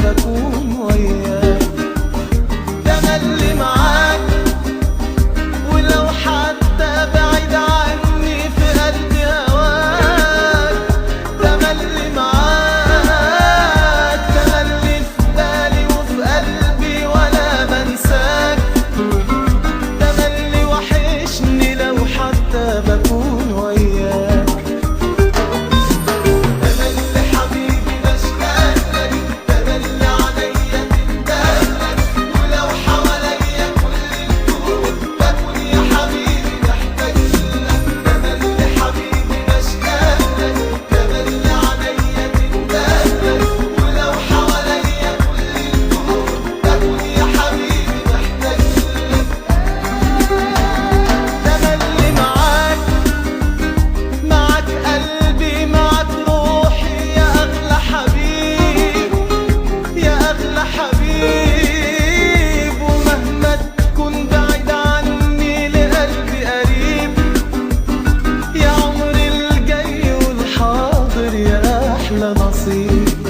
بكون وياك، ده انا اللي معاك، ولو حتى بعيد عني في قلبي هواك. ده انا اللي معاك، ده انا اللي في بالي وفي قلبي ولا بنساك. ده انا اللي وحشني لو حتى بكون وياك. حبيب ومهما تكون بعيد عني لقلبي قريب، يا عمري الجاي والحاضر يا أحلى نصيب.